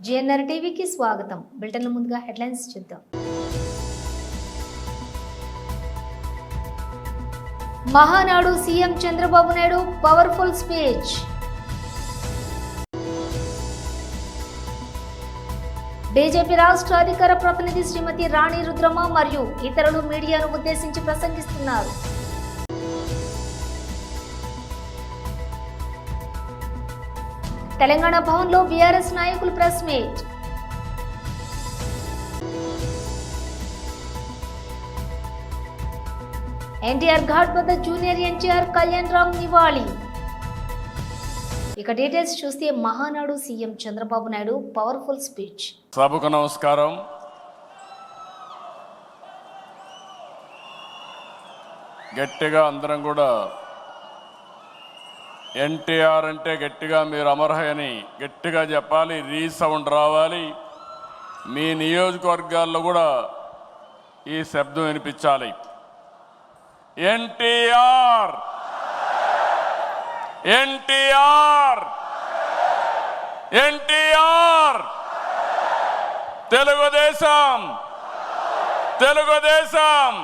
GNR టీవీకి స్వాగతం. బులెటిన్ల ముందుగా హెడ్లైన్స్ చూద్దాం. Mahanadu CM Chandrababu Naidu powerful speech. BJP రాష్ట్ర అధికార ప్రతినిధి శ్రీమతి రాణి రుద్రమ మరియు ఇతరులు మీడియాను ఉద్దేశించి ప్రసంగిస్తున్నారు. తెలంగాణ భవన్లో బీఆర్ఎస్ నాయకులు ప్రెస్ మీట్. ఎన్టీఆర్ ఘాట్ వద్ద జూనియర్ ఎన్టీఆర్ కళ్యాణ్ రామ్ నివాళి. ఇక డీటెయిల్స్ చూస్తే Mahanadu CM Chandrababu Naidu powerful speech. సభకు నమస్కారం. గట్టిగా అందరం కూడా ఎన్టీఆర్ అంటే గట్టిగా మీరు అమర్హని గట్టిగా చెప్పాలి, రీసౌండ్ రావాలి. మీ నియోజకవర్గాల్లో కూడా ఈ శబ్దం వినిపించాలి. ఎన్టీఆర్, ఎన్టీఆర్, ఎన్టీఆర్, తెలుగుదేశం, తెలుగుదేశం,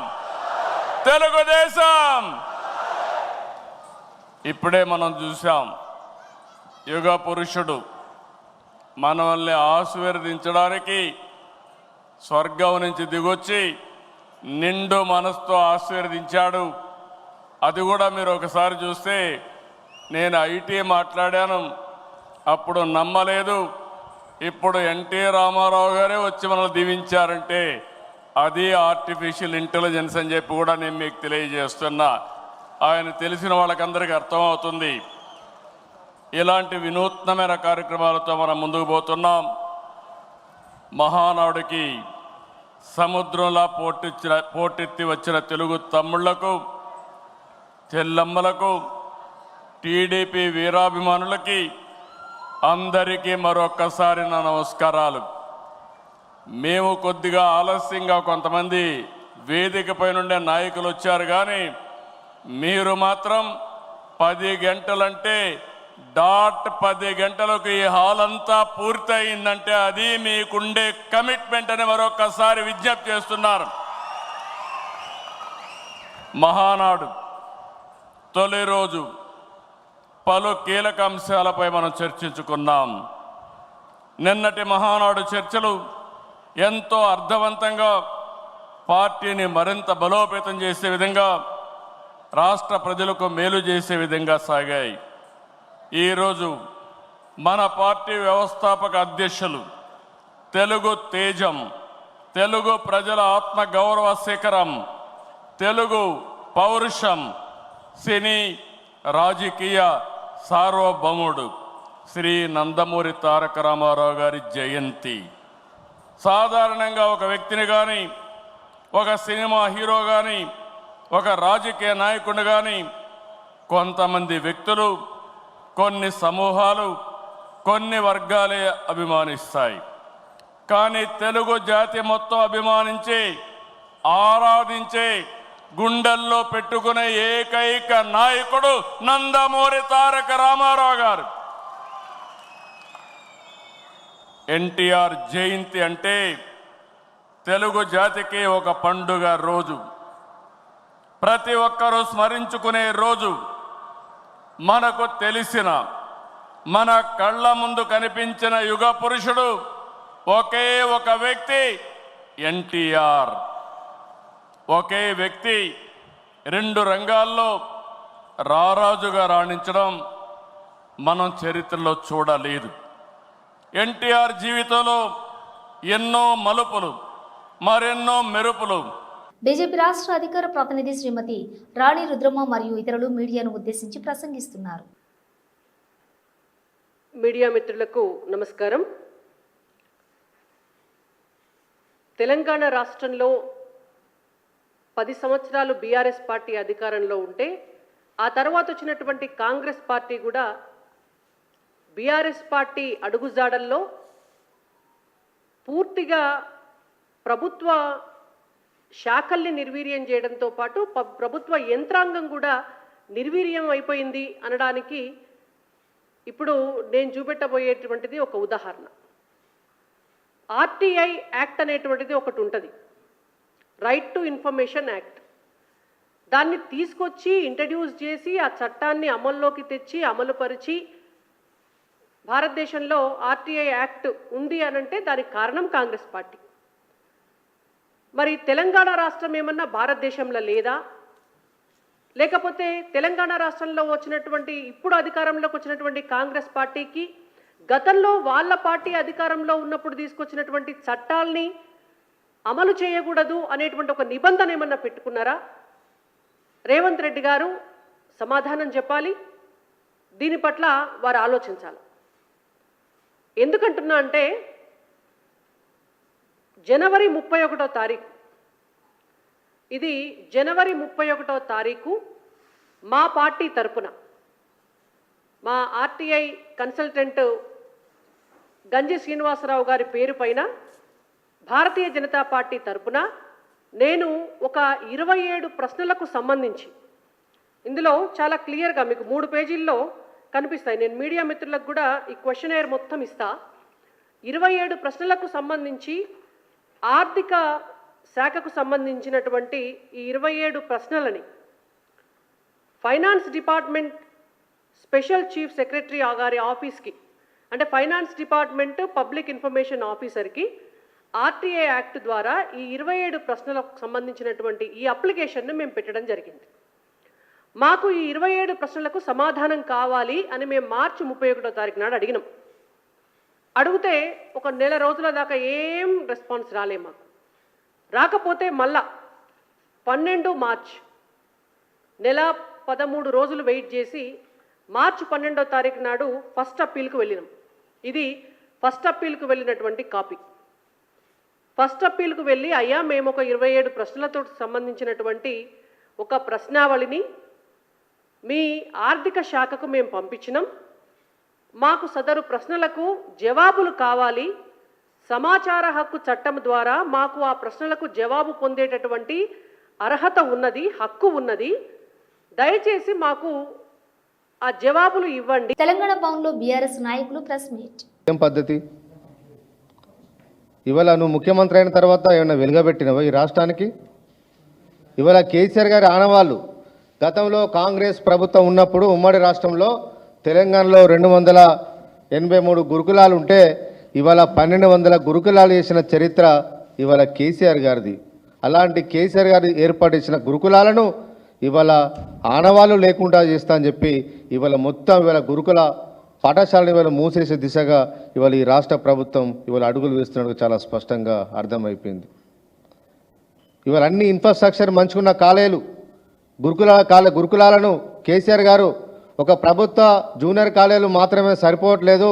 తెలుగుదేశం. ఇప్పుడే మనం చూసాం, యుగ పురుషుడు మనల్ని ఆశీర్వదించడానికి స్వర్గం నుంచి దిగొచ్చి నిండు మనసుతో ఆశీర్వదించాడు. అది కూడా మీరు ఒకసారి చూస్తే, నేను ఐటీ మాట్లాడాను, అప్పుడు నమ్మలేదు. ఇప్పుడు ఎన్టీ రామారావు గారే వచ్చి మనల్ని దీవించారంటే అది ఆర్టిఫిషియల్ ఇంటెలిజెన్స్ అని చెప్పి కూడా నేను మీకు తెలియజేస్తున్నా. ఆయన తెలిసిన వాళ్ళకందరికీ అర్థమవుతుంది. ఇలాంటి వినూత్నమైన కార్యక్రమాలతో మనం ముందుకు పోతున్నాం. మహానాడుకి సముద్రంలా పోటెత్తి వచ్చిన తెలుగు తమ్ముళ్లకు, చెల్లమ్మలకు, టీడీపీ వీరాభిమానులకి అందరికీ మరొక్కసారి నా నమస్కారాలు. మేము కొద్దిగా ఆలస్యంగా కొంతమంది వేదికపై నుండే నాయకులు వచ్చారు, కానీ మీరు మాత్రం 10 గంటలంటే డాట్ 10 గంటలకు ఈ హాల్ అంతా పూర్తయిందంటే అది మీకుండే కమిట్మెంట్ అని మరొకసారి విజ్ఞప్తి చేస్తున్నారు. మహానాడు తొలి రోజు పలు కీలక అంశాలపై మనం చర్చించుకున్నాం. నిన్నటి మహానాడు చర్చలు ఎంతో అర్థవంతంగా పార్టీని మరింత బలోపేతం చేసే విధంగా, రాష్ట్ర ప్రజలకు మేలు చేసే విధంగా సాగాయి. ఈరోజు మన పార్టీ వ్యవస్థాపక అధ్యక్షులు, తెలుగు తేజం, తెలుగు ప్రజల ఆత్మగౌరవ శిఖరం, తెలుగు పౌరుషం, సినీ రాజకీయ సార్వభౌముడు శ్రీ నందమూరి తారక రామారావు గారి జయంతి. సాధారణంగా ఒక వ్యక్తిని కానీ, ఒక సినిమా హీరో కానీ, ఒక రాజకీయ నాయకుడు కానీ కొంతమంది వ్యక్తులు, కొన్ని సమూహాలు, కొన్ని వర్గాలే అభిమానిస్తాయి. కానీ తెలుగు జాతి మొత్తం అభిమానించి, ఆరాధించే, గుండెల్లో పెట్టుకునే ఏకైక నాయకుడు నందమూరి తారక రామారావు గారు. ఎన్టీఆర్ జయంతి అంటే తెలుగు జాతికి ఒక పండుగ రోజు, ప్రతి ఒక్కరూ స్మరించుకునే రోజు. మనకు తెలిసిన, మన కళ్ళ ముందు కనిపించిన యుగ పురుషుడు ఒకే ఒక వ్యక్తి, ఎన్టీఆర్. ఒకే వ్యక్తి 2 రంగాల్లో రారాజుగా రాణించడం మనం చరిత్రలో చూడలేదు. ఎన్టీఆర్ జీవితంలో ఎన్నో మలుపులు, మరెన్నో మెరుపులు. బీజేపీ రాష్ట్ర అధికార ప్రతినిధి శ్రీమతి రాణి రుద్రమ మరియు ఇతరులు మీడియాను ఉద్దేశించి ప్రసంగిస్తున్నారు. మీడియా మిత్రులకు నమస్కారం. తెలంగాణ రాష్ట్రంలో 10 సంవత్సరాలు బీఆర్ఎస్ పార్టీ అధికారంలో ఉంటే, ఆ తర్వాత వచ్చినటువంటి కాంగ్రెస్ పార్టీ కూడా బీఆర్ఎస్ పార్టీ అడుగుజాడల్లో పూర్తిగా ప్రభుత్వ శాఖల్ని నిర్వీర్యం చేయడంతో పాటు ప్రభుత్వ యంత్రాంగం కూడా నిర్వీర్యం అయిపోయింది అనడానికి ఇప్పుడు నేను చూపెట్టబోయేటువంటిది ఒక ఉదాహరణ. ఆర్టీఐ యాక్ట్ అనేటువంటిది ఒకటి ఉంటుంది, రైట్ టు ఇన్ఫర్మేషన్ యాక్ట్. దాన్ని తీసుకొచ్చి ఇంట్రడ్యూస్ చేసి ఆ చట్టాన్ని అమల్లోకి తెచ్చి అమలుపరిచి భారతదేశంలో ఆర్టీఐ యాక్ట్ ఉంది అనంటే దానికి కారణం కాంగ్రెస్ పార్టీ. మరి తెలంగాణ రాష్ట్రం ఏమన్నా భారతదేశంలో లేదా, లేకపోతే తెలంగాణ రాష్ట్రంలో వచ్చినటువంటి ఇప్పుడు అధికారంలోకి వచ్చినటువంటి కాంగ్రెస్ పార్టీకి గతంలో వాళ్ళ పార్టీ అధికారంలో ఉన్నప్పుడు తీసుకొచ్చినటువంటి చట్టాల్ని అమలు చేయకూడదు అనేటువంటి ఒక నిబంధన ఏమన్నా పెట్టుకున్నారా? రేవంత్ రెడ్డి గారు సమాధానం చెప్పాలి. దీని పట్ల వారు ఆలోచించాలి. ఎందుకంటున్నా అంటే జనవరి 31వ తారీఖు, ఇది జనవరి 31వ తారీఖు మా పార్టీ తరపున మా ఆర్టీఐ కన్సల్టెంట్ గంజి శ్రీనివాసరావు గారి పేరు పైన భారతీయ జనతా పార్టీ తరపున నేను ఒక 27 ప్రశ్నలకు సంబంధించి, ఇందులో చాలా క్లియర్గా మీకు 3 పేజీల్లో కనిపిస్తాయి, నేను మీడియా మిత్రులకు కూడా ఈ క్వశ్చనైర్ మొత్తం ఇస్తా. 27 ప్రశ్నలకు సంబంధించి ఆర్థిక శాఖకు సంబంధించినటువంటి ఈ 27 ప్రశ్నలని finance department special chief secretary గారి ఆఫీస్కి, అంటే ఫైనాన్స్ డిపార్ట్మెంట్ పబ్లిక్ ఇన్ఫర్మేషన్ ఆఫీసర్కి ఆర్టీఐ యాక్ట్ ద్వారా ఈ 27 ప్రశ్నలకు సంబంధించినటువంటి ఈ అప్లికేషన్ను మేము పెట్టడం జరిగింది. మాకు ఈ 27 ప్రశ్నలకు సమాధానం కావాలి అని మేము మార్చి 31వ తారీఖు నాడు అడిగినాం. అడిగితే ఒక నెల రోజుల దాకా ఏం రెస్పాన్స్ రాలే మాకు. రాకపోతే మళ్ళా 12 మార్చ్, నెల 13 రోజులు వెయిట్ చేసి మార్చి 12వ తారీఖు నాడు ఫస్ట్ అప్పీల్కి వెళ్ళినాం. ఇది ఫస్ట్ అప్పీల్కు వెళ్ళినటువంటి కాపీ. ఫస్ట్ అప్పీల్కు వెళ్ళి, అయ్యా మేము ఒక 27 ప్రశ్నలతో సంబంధించినటువంటి ఒక ప్రశ్నావళిని మీ ఆర్థిక శాఖకు మేము పంపించినాం, మాకు సదరు ప్రశ్నలకు జవాబులు కావాలి, సమాచార హక్కు చట్టం ద్వారా మాకు ఆ ప్రశ్నలకు జవాబు పొందేటటువంటి అర్హత ఉన్నది, హక్కు ఉన్నది, దయచేసి మాకు ఆ జవాబులు ఇవ్వండి. తెలంగాణ భవన్లో బీఆర్ఎస్ నాయకులు ప్రెస్ మీట్. ఏం పద్ధతి? ఇవాళ నువ్వు ముఖ్యమంత్రి అయిన తర్వాత ఏమైనా వెలుగబెట్టినవా ఈ రాష్ట్రానికి? ఇవాళ కేసీఆర్ గారి ఆనవాళ్ళు గతంలో కాంగ్రెస్ ప్రభుత్వం ఉన్నప్పుడు ఉమ్మడి రాష్ట్రంలో తెలంగాణలో 283 గురుకులాలు ఉంటే ఇవాళ 1200 గురుకులాలు చేసిన చరిత్ర ఇవాళ కేసీఆర్ గారిది. అలాంటి కేసీఆర్ గారు ఏర్పాటు చేసిన గురుకులాలను ఇవాళ ఆనవాళ్ళు లేకుండా చేస్తా అని చెప్పి ఇవాళ మొత్తం ఇవాళ గురుకుల పాఠశాలను ఇవాళ మూసేసే దిశగా ఇవాళ ఈ రాష్ట్ర ప్రభుత్వం ఇవాళ అడుగులు వేస్తున్నట్టు చాలా స్పష్టంగా అర్థమైపోయింది. ఇవాళ అన్ని ఇన్ఫ్రాస్ట్రక్చర్ మంచుకున్న కాలేజీలు గురుకులాలను కేసీఆర్ గారు ఒక ప్రభుత్వ జూనియర్ కాలేజీలు మాత్రమే సరిపోవట్లేదు,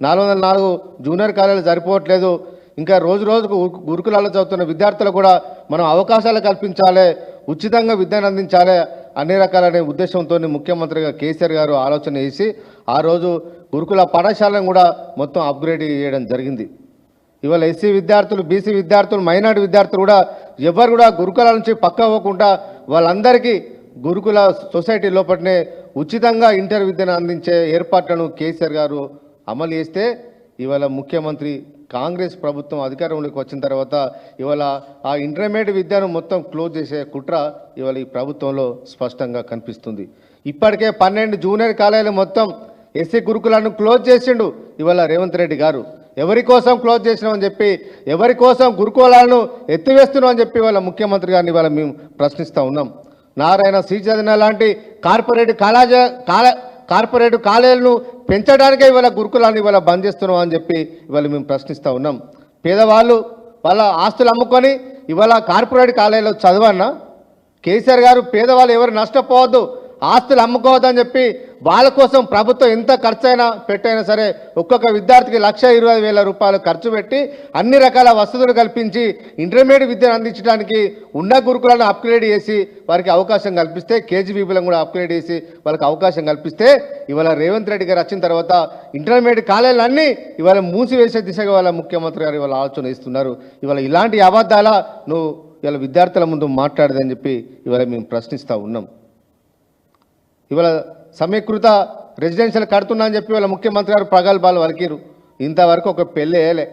404 జూనియర్ కాలేజీలు సరిపోవట్లేదు, ఇంకా రోజు రోజుకు గురుకులాల్లో చదువుతున్న విద్యార్థులకు కూడా మనం అవకాశాలు కల్పించాలి, ఉచితంగా విద్యను అందించాలి అన్ని రకాలనే ఉద్దేశంతో ముఖ్యమంత్రిగా కేసీఆర్ గారు ఆలోచన చేసి ఆ రోజు గురుకుల పాఠశాలను కూడా మొత్తం అప్గ్రేడ్ చేయడం జరిగింది. ఇవాళ ఎస్సీ విద్యార్థులు, బీసీ విద్యార్థులు, మైనార్టీ విద్యార్థులు కూడా ఎవరు కూడా గురుకులాల నుంచి పక్క అవ్వకుండా వాళ్ళందరికీ గురుకుల సొసైటీ లోపలనే ఉచితంగా ఇంటర్ విద్యను అందించే ఏర్పాట్లను కేసీఆర్ గారు అమలు చేస్తే ఇవాళ ముఖ్యమంత్రి కాంగ్రెస్ ప్రభుత్వం అధికారంలోకి వచ్చిన తర్వాత ఇవాళ ఆ ఇంటర్మీడియట్ విద్యను మొత్తం క్లోజ్ చేసే కుట్ర ఇవాళ ఈ ప్రభుత్వంలో స్పష్టంగా కనిపిస్తుంది. ఇప్పటికే 12 జూనియర్ కాలేజీలు మొత్తం ఎస్సీ గురుకులను క్లోజ్ చేసిండు ఇవాళ రేవంత్ రెడ్డి గారు. ఎవరి కోసం క్లోజ్ చేసినామని చెప్పి, ఎవరి కోసం గురుకులాలను ఎత్తివేస్తున్నాం అని చెప్పి ఇవాళ ముఖ్యమంత్రి గారిని ఇవాళ మేము ప్రశ్నిస్తూ ఉన్నాం. నారాయణ శ్రీచంద్ర లాంటి కార్పొరేట్ కాలేజీలను పెంచడానికే ఇవాళ గురుకులాన్ని ఇవాళ బంద్ చేస్తున్నాం అని చెప్పి ఇవాళ మేము ప్రశ్నిస్తూ ఉన్నాం. పేదవాళ్ళు వాళ్ళ ఆస్తులు అమ్ముకొని ఇవాళ కార్పొరేట్ కాలేజీలో చదవన్నా? కేసీఆర్ గారు పేదవాళ్ళు ఎవరు నష్టపోవద్దు, ఆస్తులు అమ్ముకోవద్దని చెప్పి వాళ్ళ కోసం ప్రభుత్వం ఎంత ఖర్చు అయినా పెట్టైనా సరే ఒక్కొక్క విద్యార్థికి 1,20,000 రూపాయలు ఖర్చు పెట్టి అన్ని రకాల వసతులు కల్పించి ఇంటర్మీడియట్ విద్యను అందించడానికి ఉన్న గురుకులను అప్గ్రేడ్ చేసి వారికి అవకాశం కల్పిస్తే, కేజీబీబీలను కూడా అప్గ్రేడ్ చేసి వాళ్ళకి అవకాశం కల్పిస్తే ఇవాళ రేవంత్ రెడ్డి గారు వచ్చిన తర్వాత ఇంటర్మీడియట్ కాలేజీలన్నీ ఇవాళ మూసివేసే దిశగా వాళ్ళ ముఖ్యమంత్రి గారు ఇవాళ ఆలోచన ఇస్తున్నారు. ఇవాళ ఇలాంటి అబద్ధాల నువ్వు ఇవాళ విద్యార్థుల ముందు మాట్లాడదని చెప్పి ఇవాళ మేము ప్రశ్నిస్తూ ఉన్నాం. ఇవాళ సమీకృత రెసిడెన్షియల్ కడుతున్నా అని చెప్పి వాళ్ళ ముఖ్యమంత్రి గారు ప్రగల్భాలు వలికిరు. ఇంతవరకు ఒక పెళ్ళి వేయలే.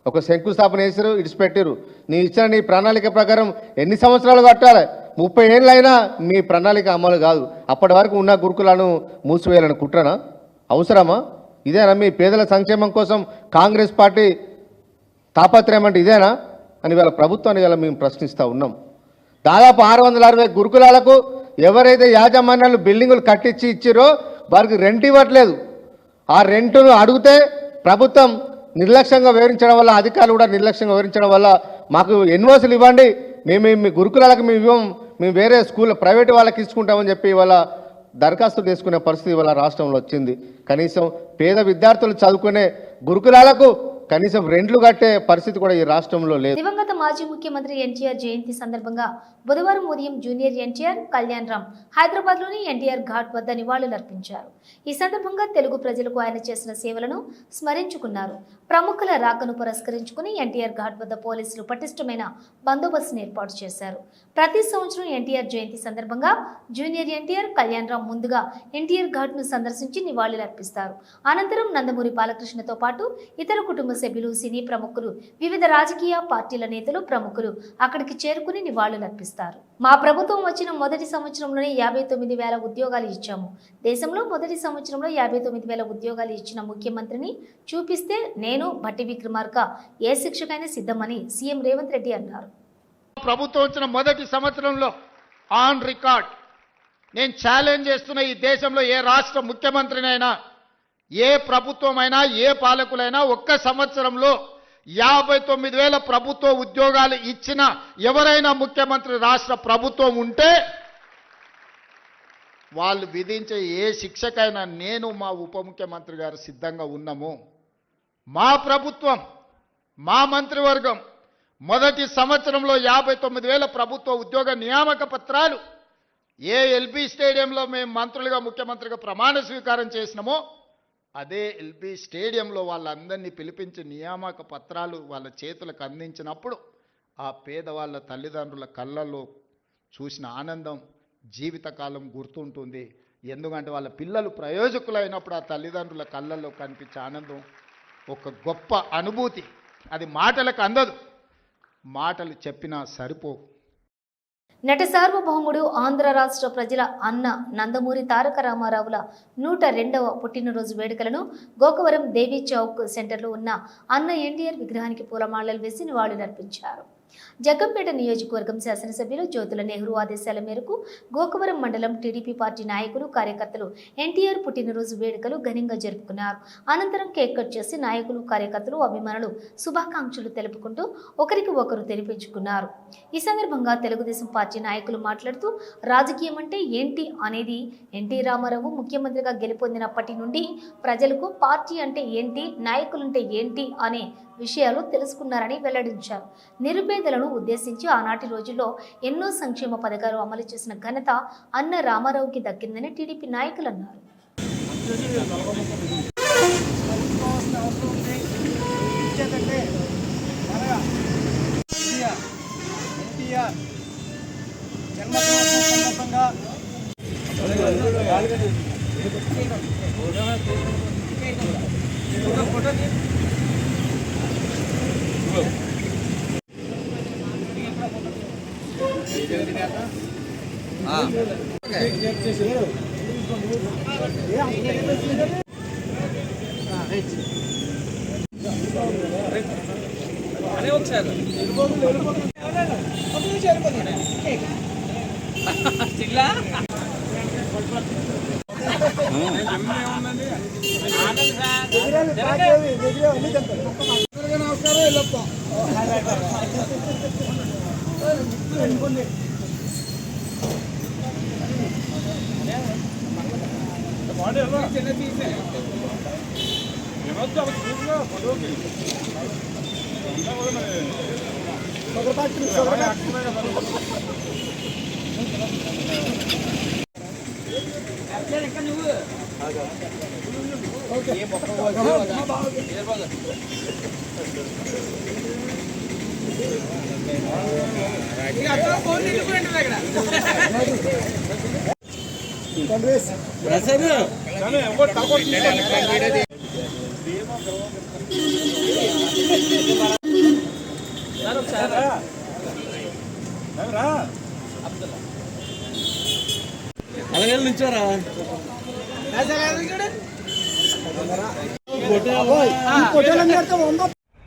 ఒక శంకుస్థాపన చేసారు, ఇడిచిపెట్టారు. నీ ఇచ్చిన నీ ప్రణాళిక ప్రకారం ఎన్ని సంవత్సరాలు కట్టాలి? 30 ఏళ్ళైనా మీ ప్రణాళిక అమలు కాదు. అప్పటి వరకు ఉన్న గురుకులను మూసివేయాలని కుట్రనా? అవసరమా? ఇదేనా మీ పేదల సంక్షేమం కోసం కాంగ్రెస్ పార్టీ తాపత్రయం అంటే ఇదేనా అని వాళ్ళ ప్రభుత్వాన్ని ఇలా మేము ప్రశ్నిస్తూ ఉన్నాం. దాదాపు 660 గురుకులాలకు ఎవరైతే యాజమాన్యాలు బిల్డింగులు కట్టించి ఇచ్చిరో వారికి రెంట్ ఇవ్వట్లేదు. ఆ రెంటును అడిగితే ప్రభుత్వం నిర్లక్ష్యంగా వివరించడం వల్ల, అధికారులు కూడా నిర్లక్ష్యంగా వివరించడం వల్ల మాకు ఎన్ఓసీలు ఇవ్వండి, మేము మీ గురుకులాలకు మేము ఇవ్వం, మేము వేరే స్కూల్ ప్రైవేట్ వాళ్ళకి ఇచ్చుకుంటామని చెప్పి ఇవాళ దరఖాస్తు చేసుకునే పరిస్థితి ఇవాళ రాష్ట్రంలో వచ్చింది. కనీసం పేద విద్యార్థులు చదువుకునే గురుకులాలకు కనీసం రెంట్లు కట్టే పరిస్థితి కూడా ఈ రాష్ట్రంలో లేదు. దివంగత మాజీ ముఖ్యమంత్రి ఎన్టీఆర్ జయంతి సందర్భంగా బుధవారం ఉదయం జూనియర్ ఎన్టీఆర్ కళ్యాణ్ రామ్ హైదరాబాద్లోని ఎన్టీఆర్ ఘాట్ వద్ద నివాళులర్పించారు. ఈ సందర్భంగా తెలుగు ప్రజలకు ఆయన చేసిన సేవలను స్మరించుకున్నారు. ప్రముఖుల రాకను పురస్కరించుకుని ఎన్టీఆర్ ఘాట్ వద్ద పోలీసులు పటిష్టమైన బందోబస్తును ఏర్పాటు చేశారు. ప్రతి సంవత్సరం ఎన్టీఆర్ జయంతి సందర్భంగా జూనియర్ ఎన్టీఆర్ కళ్యాణ్ రామ్ ముందుగా ఎన్టీఆర్ ఘాట్ ను సందర్శించి నివాళులర్పిస్తారు. అనంతరం నందమూరి బాలకృష్ణతో పాటు ఇతర కుటుంబ సభ్యులు, సినీ ప్రముఖులు, వివిధ రాజకీయ పార్టీల నేతలు, ప్రముఖులు అక్కడికి చేరుకుని నివాళులర్పిస్తారు. మా ప్రభుత్వం వచ్చిన మొదటి సంవత్సరంలోనే 59,000 ఉద్యోగాలు ఇచ్చాము. దేశంలో మొదటి సంవత్సరంలో 59,000 ఉద్యోగాలు ఇచ్చిన ముఖ్యమంత్రిని చూపిస్తే నేను భట్టి విక్రమార్క ఏ శిక్షకైనా సిద్ధమని సీఎం రేవంత్ రెడ్డి అన్నారు. ప్రభుత్వం వచ్చిన మొదటి సంవత్సరంలో ఆన్ రికార్డ్ నేను ఛాలెంజ్ చేస్తున్న ఈ దేశంలో ఏ రాష్ట్ర ముఖ్యమంత్రినైనా, ఏ ప్రభుత్వమైనా, ఏ పాలకులైనా ఒక్క సంవత్సరంలో 59,000 ప్రభుత్వ ఉద్యోగాలు ఇచ్చిన ఎవరైనా ముఖ్యమంత్రి రాష్ట్ర ప్రభుత్వం ఉంటే వాళ్ళు విధించే ఏ శిక్షకైనా నేను, మా ఉప ముఖ్యమంత్రి గారు సిద్ధంగా ఉన్నాము. మా ప్రభుత్వం, మా మంత్రివర్గం మొదటి సంవత్సరంలో 59,000 ప్రభుత్వ ఉద్యోగ నియామక పత్రాలు ఏ ఎల్బీ స్టేడియంలో మేము మంత్రులుగా, ముఖ్యమంత్రిగా ప్రమాణ స్వీకారం చేసినామో అదే ఎల్బీ స్టేడియంలో వాళ్ళందరినీ పిలిపించి నియామక పత్రాలు వాళ్ళ చేతులకు అందించినప్పుడు ఆ పేదవాళ్ళ తల్లిదండ్రుల కళ్ళల్లో చూసిన ఆనందం జీవితకాలం గుర్తుంటుంది. ఎందుకంటే వాళ్ళ పిల్లలు ప్రయోజకులైనప్పుడు ఆ తల్లిదండ్రుల కళ్ళల్లో కనిపించే ఆనందం ఒక గొప్ప అనుభూతి. అది మాటలకు అందదు, మాటలు చెప్పినా సరిపోవు. నట సార్వభౌముడు ఆంధ్ర రాష్ట్ర ప్రజల అన్న నందమూరి తారక రామారావుల 102వ పుట్టినరోజు వేడుకలను గోకవరం దేవీ చౌక్ సెంటర్లో ఉన్న అన్న ఎన్టీఆర్ విగ్రహానికి పూలమాలలు వేసి నివాళులర్పించారు. జగ్గంపేట నియోజకవర్గం శాసనసభ్యులు జ్యోతుల నెహ్రూ ఆదేశాల మేరకు గోకవరం మండలం టీడీపీ పార్టీ నాయకులు, కార్యకర్తలు ఎన్టీఆర్ పుట్టినరోజు వేడుకలు ఘనంగా జరుపుకున్నారు. అనంతరం కేక్ కట్ చేసి నాయకులు, కార్యకర్తలు, అభిమానులు శుభాకాంక్షలు తెలుపుకుంటూ ఒకరికి ఒకరు తెలిపించుకున్నారు. ఈ సందర్భంగా తెలుగుదేశం పార్టీ నాయకులు మాట్లాడుతూ రాజకీయం అంటే ఏంటి అనేది ఎన్టీ రామారావు ముఖ్యమంత్రిగా గెలుపొందినప్పటి నుండి ప్రజలకు పార్టీ అంటే ఏంటి, నాయకులంటే ఏంటి అనే విషయాలు తెలుసుకున్నారని వెల్లడించారు. నిరుపేదలను ఉద్దేశించి ఆనాటి రోజుల్లో ఎన్నో సంక్షేమ పథకాలు అమలు చేసిన ఘనత అన్న రామారావుకి దక్కిందని టీడీపీ నాయకులు అన్నారు.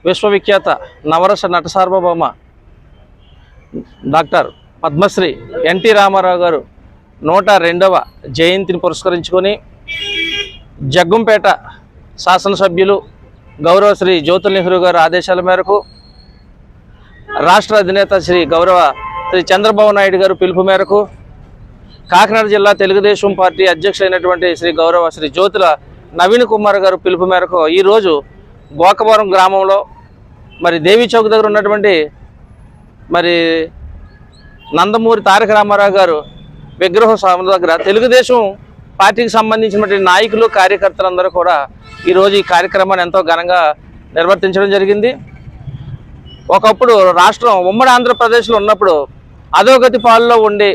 విశ్వవిఖ్యాత నవరస నట సార్వభౌమ డాక్టర్ పద్మశ్రీ ఎన్టీ రామారావు గారు 102వ జయంతిని పురస్కరించుకొని జగ్గంపేట శాసనసభ్యులు గౌరవ శ్రీ జ్యోతుల్ నెహ్రూ గారి ఆదేశాల మేరకు రాష్ట్ర అధినేత గౌరవ శ్రీ చంద్రబాబు నాయుడు గారు పిలుపు మేరకు కాకినాడ జిల్లా తెలుగుదేశం పార్టీ అధ్యక్షులైనటువంటి గౌరవ శ్రీ జ్యోతుల నవీన్ కుమార్ గారు పిలుపు మేరకు ఈరోజు గోకవరం గ్రామంలో మరి దేవి చౌక్ దగ్గర ఉన్నటువంటి మరి నందమూరి తారక రామారావు గారు విగ్రహ స్వామి దగ్గర తెలుగుదేశం పార్టీకి సంబంధించినటువంటి నాయకులు కార్యకర్తలందరూ కూడా ఈరోజు ఈ కార్యక్రమాన్ని ఎంతో ఘనంగా నిర్వర్తించడం జరిగింది. ఒకప్పుడు రాష్ట్రం ఉమ్మడి ఆంధ్రప్రదేశ్లో ఉన్నప్పుడు అధోగతి పాలలో ఉండి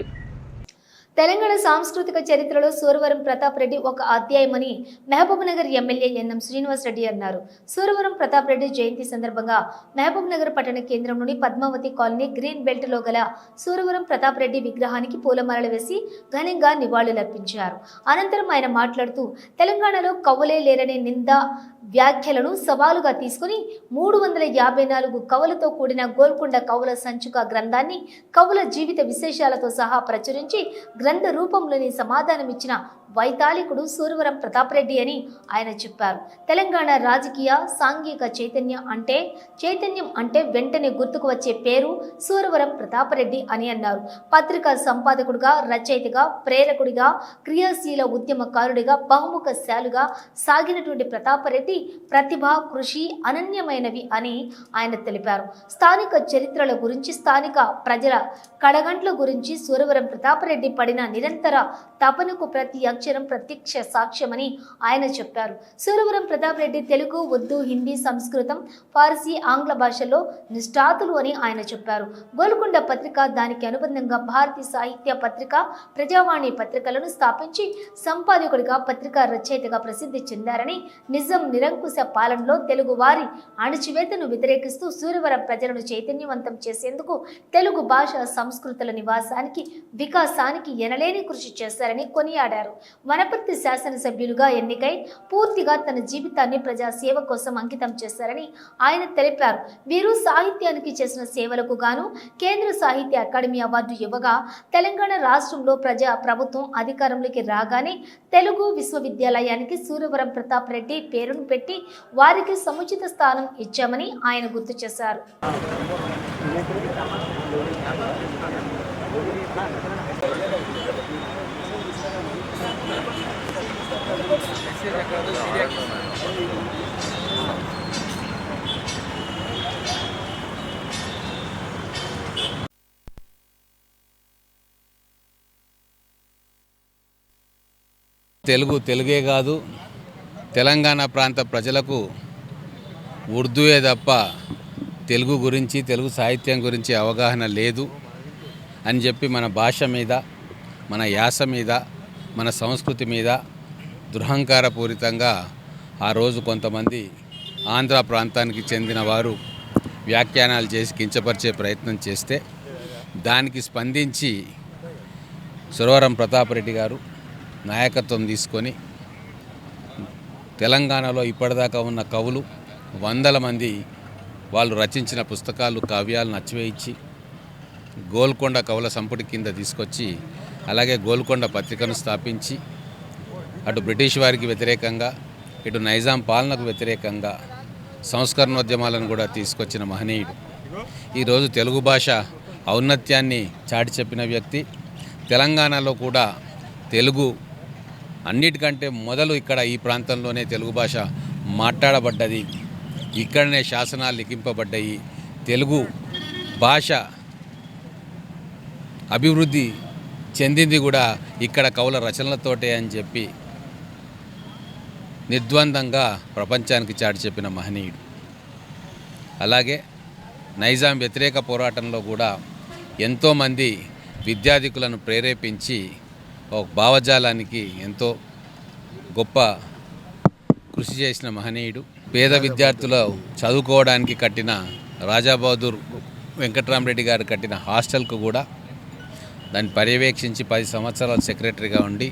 తెలంగాణ సాంస్కృతిక చరిత్రలో సూరవరం ప్రతాప్ రెడ్డి ఒక అధ్యాయమని మహబూబ్నగర్ ఎమ్మెల్యే ఎన్ఎం శ్రీనివాస్ రెడ్డి అన్నారు. సూరవరం ప్రతాప్ రెడ్డి జయంతి సందర్భంగా మహబూబ్నగర్ పట్టణ కేంద్రంలోని పద్మావతి కాలనీ గ్రీన్ బెల్ట్ లో గల సూరవరం ప్రతాప్ రెడ్డి విగ్రహానికి పూలమాలలు వేసి ఘనంగా నివాళులర్పించారు. అనంతరం ఆయన మాట్లాడుతూ తెలంగాణలో కవులే లేరనే నింద వ్యాఖ్యలను సవాలుగా తీసుకుని 354 కవులతో కూడిన గోల్కొండ కవుల సంచుక గ్రంథాన్ని కవుల జీవిత విశేషాలతో సహా ప్రచురించి గ్రంథ రూపంలోని సమాధానమిచ్చిన వైతాళికుడు సూరవరం ప్రతాప్ రెడ్డి అని ఆయన చెప్పారు. తెలంగాణ రాజకీయ సాంఘిక చైతన్యం అంటే వెంటనే గుర్తుకు వచ్చే పేరు సూరవరం ప్రతాప్ రెడ్డి అని అన్నారు. పత్రికా సంపాదకుడిగా, రచయితగా, ప్రేరకుడిగా, క్రియాశీల ఉద్యమకారుడిగా, బహుముఖశాలుగా సాగినటువంటి ప్రతాప్ రెడ్డి ప్రతిభ, కృషి అనన్యమైనవి అని ఆయన తెలిపారు. స్థానిక చరిత్రల గురించి, స్థానిక ప్రజల కడగంట్ల గురించి సూరవరం ప్రతాప్ రెడ్డి పడిన నిరంతర తపనకు ప్రతి అక్షరం ప్రత్యక్ష సాక్ష్యమని ఆయన చెప్పారు. సూరవరం ప్రతాప్ రెడ్డి తెలుగు, ఉర్దూ, హిందీ, సంస్కృతం, ఫార్సీ, ఆంగ్ల భాషల్లో నిష్ఠాతులు అని ఆయన చెప్పారు. గోల్కొండ పత్రిక, దానికి అనుబంధంగా భారతీయ సాహిత్య పత్రిక, ప్రజావాణి పత్రికలను స్థాపించి సంపాదకుడిగా, పత్రికా రచయితగా ప్రసిద్ధి చెందారని, నిజం నిరంకుశ పాలనలో తెలుగు వారి అణచివేతను వ్యతిరేకిస్తూ సూరవరం ప్రజలను చైతన్యవంతం చేసేందుకు తెలుగు భాష సంస్కృతుల నివాసానికి, వికాసానికి ఎనలేని కృషి చేశారని కొనియాడారు. వనపర్తి శాసనసభ్యులుగా ఎన్నికై పూర్తిగా తన జీవితాన్ని ప్రజాసేవ కోసం అంకితం చేశారని ఆయన తెలిపారు. వీరు సాహిత్యానికి చేసిన సేవలకు గాను కేంద్ర సాహిత్య అకాడమీ అవార్డు ఇవ్వగా, తెలంగాణ రాష్ట్రంలో ప్రభుత్వం అధికారంలోకి రాగానే తెలుగు విశ్వవిద్యాలయానికి సూరవరం ప్రతాప్ రెడ్డి పేరును పెట్టి వారికి సముచిత స్థానం ఇచ్చామని ఆయన గుర్తు చేశారు. తెలుగే కాదు, తెలంగాణ ప్రాంత ప్రజలకు ఉర్దూయే తప్ప తెలుగు గురించి, తెలుగు సాహిత్యం గురించి అవగాహన లేదు అని చెప్పి మన భాష మీద, మన యాస మీద, మన సంస్కృతి మీద దురహంకారపూరితంగా ఆ రోజు కొంతమంది ఆంధ్ర ప్రాంతానికి చెందిన వారు వ్యాఖ్యానాలు చేసి కించపరిచే ప్రయత్నం చేస్తే దానికి స్పందించి సూరవరం ప్రతాప్ రెడ్డి గారు నాయకత్వం తీసుకొని తెలంగాణలో ఇప్పటిదాకా ఉన్న కవులు 100 మంది వాళ్ళు రచించిన పుస్తకాలు, కావ్యాలను అచ్చివేయించి గోల్కొండ కవుల సంపుటి కింద తీసుకొచ్చి, అలాగే గోల్కొండ పత్రికను స్థాపించి అటు బ్రిటిష్ వారికి వ్యతిరేకంగా, ఇటు నైజాం పాలనకు వ్యతిరేకంగా సంస్కరణోద్యమాలను కూడా తీసుకొచ్చిన మహనీయుడు. ఈరోజు తెలుగు భాష ఔన్నత్యాన్ని చాటి చెప్పిన వ్యక్తి. తెలంగాణలో కూడా తెలుగు అన్నిటికంటే మొదలు ఇక్కడ ఈ ప్రాంతంలోనే తెలుగు భాష మాట్లాడబడ్డది, ఇక్కడనే శాసనాలు లిఖింపబడ్డాయి. తెలుగు భాష అభివృద్ధి చెందింది కూడా ఇక్కడ కవుల రచనలతోటే అని చెప్పి నిర్ద్వందంగా ప్రపంచానికి చాటి చెప్పిన మహనీయుడు. అలాగే నైజాం వ్యతిరేక పోరాటంలో కూడా ఎంతోమంది విద్యార్థికులను ప్రేరేపించి ఒక భావజాలానికి ఎంతో గొప్ప కృషి చేసిన మహనీయుడు. పేద విద్యార్థులు చదువుకోవడానికి కట్టిన రాజా బహదూర్ వెంకట్రామరెడ్డి గారు కట్టిన హాస్టల్కు కూడా దాన్ని పర్యవేక్షించి 10 సంవత్సరాలు సెక్రటరీగా ఉండి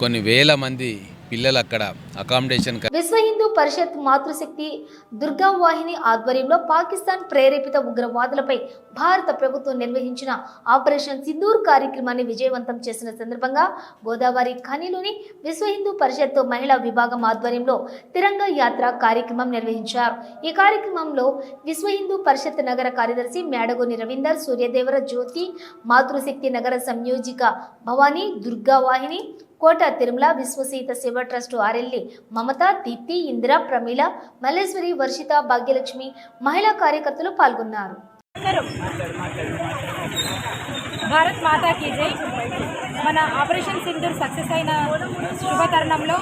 కొన్ని వేల మంది పిల్లలు అక్కడ అకామిడేషన్ విశ్వ హిందూ పరిషత్ మాతృశక్తి దుర్గా వాహిని ఆధ్వర్యంలో పాకిస్తాన్ ప్రేరేపిత ఉగ్రవాదులపై భారత ప్రభుత్వం నిర్వహించిన ఆపరేషన్ సింధూర్ కార్యక్రమాన్ని విజయవంతం చేసిన సందర్భంగా గోదావరి ఖనిలోని విశ్వ హిందూ పరిషత్ మహిళా విభాగం ఆధ్వర్యంలో తిరంగా యాత్ర కార్యక్రమం నిర్వహించారు. ఈ కార్యక్రమంలో విశ్వ హిందూ పరిషత్ నగర కార్యదర్శి మేడగోని రవీందర్, సూర్యదేవర జ్యోతి, మాతృశక్తి నగర సంయోజిక భవానీ, దుర్గా వాహిని, కోట తిరుమల, విశ్వసీత శివ ట్రస్ట్ ఆర్ఎల్లి మమత, దీప్తి, ఇందిర, ప్రమీల, మల్లేశ్వరి, వర్షిత, భాగ్యలక్ష్మి మహిళా కార్యకర్తలు పాల్గొన్నారు. భారత్ మాతా కీ జై. మన ఆపరేషన్ సింధూర్ సక్సెస్ అయిన శుభ తరుణంలో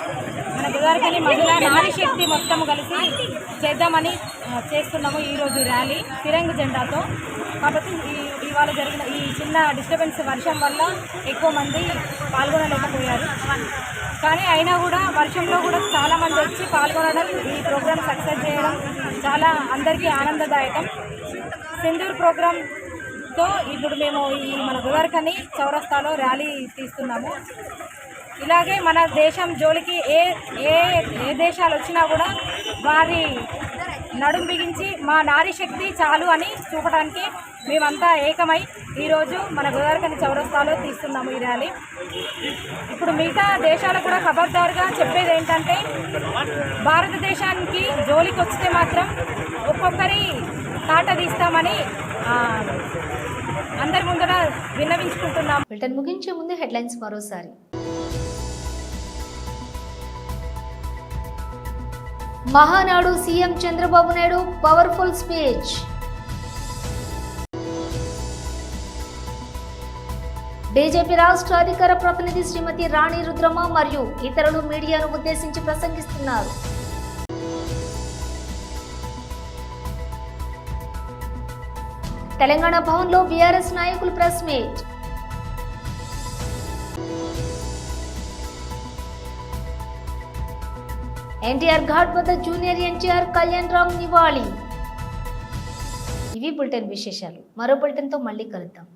మన గోదావరి మహిళా నారీ శక్తి మొత్తం కలిసి చేద్దామని చేస్తున్నాము ఈరోజు ర్యాలీ తిరంగ జెండాతో. కాబట్టి ఇవాళ జరిగిన ఈ చిన్న డిస్టర్బెన్స్ వర్షం వల్ల ఎక్కువ మంది పాల్గొనలేకపోయారు. కానీ అయినా కూడా వర్షంలో కూడా చాలామంది వచ్చి పాల్గొనడం, ఈ ప్రోగ్రామ్ సక్సెస్ చేయడం చాలా అందరికీ ఆనందదాయకం. సింధూర్ ప్రోగ్రామ్తో ఇప్పుడు మేము ఈ మన గోదావరి చౌరస్తాలో ర్యాలీ తీస్తున్నాము. ఇలాగే మన దేశం జోలికి ఏ ఏ ఏ దేశాలు వచ్చినా కూడా వారి నడుం బిగించి మా నారీ శక్తి చాలు అని చూపడానికి మేమంతా ఏకమై ఈరోజు మన గోదావరి చౌరస్తాలో తీస్తున్నాము ఈ ర్యాలీ. ఇప్పుడు మిగతా దేశాలకు కూడా ఖబర్దారుగా చెప్పేది ఏంటంటే, భారతదేశానికి జోలికి వస్తే మాత్రం ఒక్కొక్కరి తాట తీస్తామని అందరి ముందర విన్నవించుకుంటున్నాం. బ్రిటన్ ముగించే ముందు హెడ్లైన్స్ మరోసారి. Mahanadu CM Chandrababu Naidu powerful speech. BJP రాష్ట్ర అధికార ప్రతినిధి శ్రీమతి రాణి రుద్రమ మరియు ఇతరులు మీడియాను ఉద్దేశించి ప్రసంగిస్తున్నారు. తెలంగాణ భవన్లో బీఆర్ఎస్ నాయకులు ప్రెస్ మీట్. ఎన్టీఆర్ ఘాట్ వద్ద జూనియర్ ఎన్టీఆర్ కళ్యాణ్ రామ్ నివాళి. ఇవి బులెటిన్ విశేషాలు. మరో బులెటిన్తో మళ్ళీ కలుద్దాం.